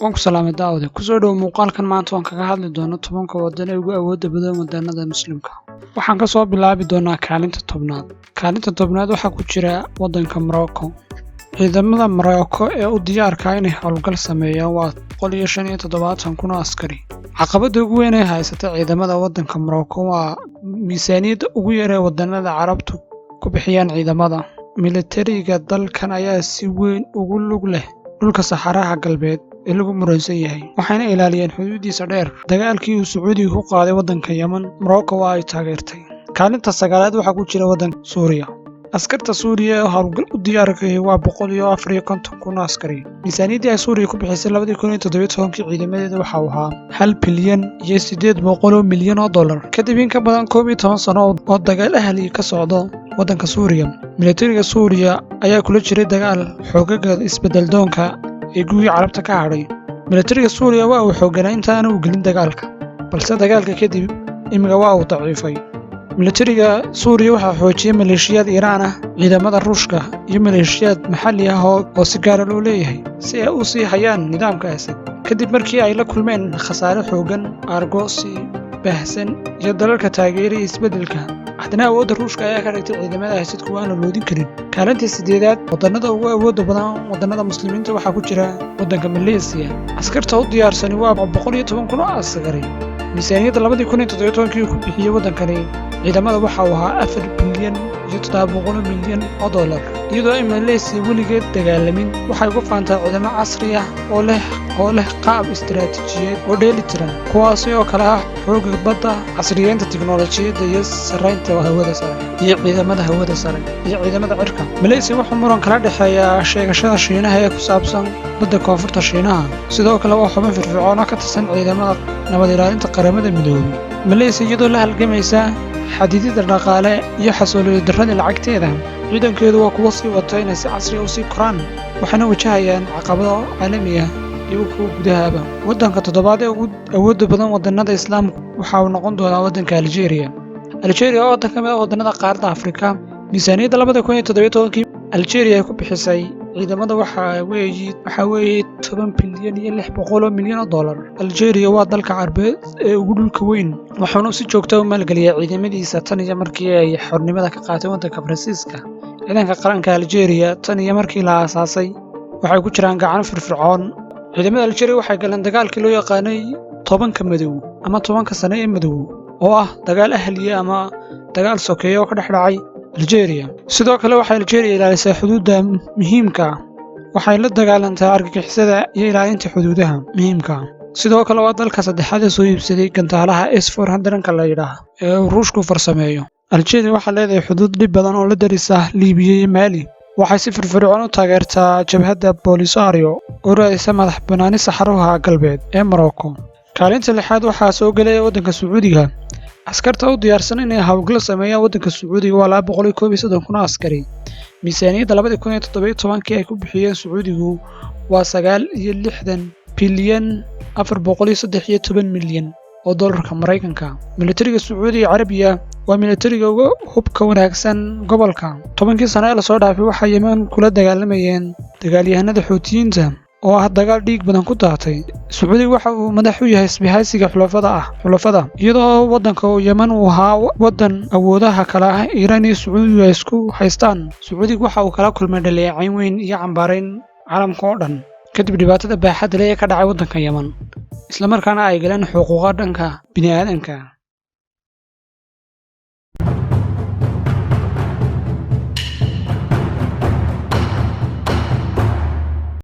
Waan ku salaamay daawade. Ku soo dhawow muuqaalkan maanta waan kaga hadli doonaa 10 waddan ee ugu awoodda badan wadannada Muslimka. Waxaan ka soo bilaabi doonaa kaalinta 10aad. Kaalinta 10aad waxaa ku jira waddanka Morocco. Ciidamada Morocco ee u diyaarka ah inay howlgal sameeyaan waa 175,000 oo askari. Caqabadda ugu weyn ee haysata ciidamada waddanka Morocco waa miisaaniyadda ugu yar ee wadannada Carabtu ku bixiyaan ciidamada. Militariga dalkan ayaa si weyn ugu lug leh dhulka Saxaraha Galbeed ee lagu muransan yahay, waxayna ilaaliyeen xuduudiisa dheer. Dagaalkii uu Sacuudigu ku qaaday waddanka Yemen, Morocco waa ay taageertay. Kaalinta 9aad waxaa ku jira waddanka Suuriya. Askarta Suuriya ee howlgal u diyaarka ah waa 154,000 askari. Miisaaniyaddii ay Suuriya ku bixisay 2017 ciidamadeeda waxa uu ahaa 1 bilyan iyo 800 milyan oo dollar. Kadib in ka badan 11 sano oo dagaal ahli ka socdo waddanka Suuriya, militariga Suuriya ayaa kula jiray dagaal xoogagga isbedel doonka ee guuga Carabta ka hadhay. Militariga Suuriya waa uu xooganaa intaan uu gelin dagaalka, balse dagaalka kadib imiga waa uu daciifay. Militariga Suuriya waxaa xoojiyay maleeshiyad Iiraan ah, ciidamada Ruushka iyo maleeshiyad maxalli ah oo si gaar ah loo leeyahay si ay u sii hayaan nidaamka Assad. Kadib markii ay la kulmeen khasaare xoogan, argoosi baahsan iyo dalalka taageeray isbedelka, haddana awoodda Ruushka ayaa ka dhigtay ciidamada Assad kuwa aan la loodin karin. Kaalinta 8aad wadannada ugu awoodda badan wadannada Muslimiinta waxaa ku jira waddanka Malaysia. Askarta u diyaarsani waa 110,000 oo askari. Miisaaniyadda 2017 uu ku bixiyay waddankani ciidamada waxa uu ahaa 4 bilyan iyo 700 milyan oo dollar. Iyadoo ay Malaysia weligeed dagaalamin, waxay ku faantaa ciidamo casri ah oo leh qaab istiraatiijiyadeed oo dheellitiran, kuwaas oo kala ah xoogga badda, casriyeynta tiknoolajiyadda iyo saraynta hawada sare, iyo ciidamada hawada sare iyo ciidamada cirka. Malaysia wuxuu muran kala dhexeeyaa sheegashada Shiinaha ee ku saabsan badda koonfurta Shiinaha. Sidoo kale waa xubin firfircoon oo ka tirsan ciidamada nabad ilaalinta qaramada midoobay. Malaysia iyadoo la halgamaysa xaddidaadda dhaqaale iyo xasillooni darrada lacagteeda, ciidankeedu waa kuwo sii wata inay si casri ah u sii koraan, waxayna wajahayaan caqabado caalami ah iyo kuwa gudahaba. Waddanka 7aad ee ugu awoodda badan wadannada Islaamka waxa uu noqon doonaa waddanka Algeria. Algeria waa waddan ka mid ah wadannada qaaradda Afrika. Miisaaniyadda 2017 Algeria ay ku bixisay ciidamada waxa weeye 10 bilyan iyo 600 milyan oo dollar. Algeria waa dalka Carbeed ee ugu dhulka weyn, waxaana si joogto ah u maalgeliyaa ciidamadiisa tan iyo markii ay xornimada ka qaateen waddanka Faransiiska. Ciidanka qaranka Algeria tan iyo markii la aasaasay waxay ku jiraan gacan firfircoon. Ciidamada Algeria waxay galeen dagaalkii loo yaqaanay 10ka madow ama 10ka sano ee madow, oo ah dagaal ahli ah ama dagaal sokeeye oo ka dhex dhacay Algeria. Sidoo kale waxay Algeria ilaalisay xuduudda muhiimka ah, waxay la dagaalantaa argagixisada iyo ilaalinta xuduudaha muhiimka ah. Sidoo kale waa dalka 3aad ee soo iibsaday gantaalaha S-400 la yiraahdo ee uu Ruushku farsameeyo. Algeria waxay leedahay xuduud dhib badan oo la darisa Liibiya iyo Mali. Waxay si firfircoon u taageertaa jabhadda Polisario oo raadisa madax bannaani Saxaraha Galbeed ee Morocco. Kaalinta 6aad waxaa soo galaya waddanka Sacuudiga. Askarta u diyaarsan inay howlgal sameeyaan waddanka Sacuudiga waa 131,000 askari. Miisaaniyadda 2017 ay ku bixiyeen Sacuudigu waa 69 bilyan 413 milyan oo dollarka Mareykanka. Militariga Sacuudiga Carabiga waa militariga ugu hubka wanaagsan gobolka. 10kii sano ee la soo dhaafay waxay Yemen kula dagaalamayeen dagaalyahanada Xuutiyiinta oo ah dagaal dhiig badan ku daatay. Sacuudiga waxa uu madax u yahay isbahaysiga xulafada, iyadoo waddanka Yemen uu ahaa waddan awoodaha kala ah Iiraan iyo Sacuudiga ay isku haystaan. Sacuudiga waxa uu kala kulmay dhaleecayn weyn iyo cambaarayn caalamka oo dhan kadib dhibaatada baaxadda leh ee ka dhacay waddanka Yemen, isla markaana ay galeen xuquuqda dhanka bini'aadamka.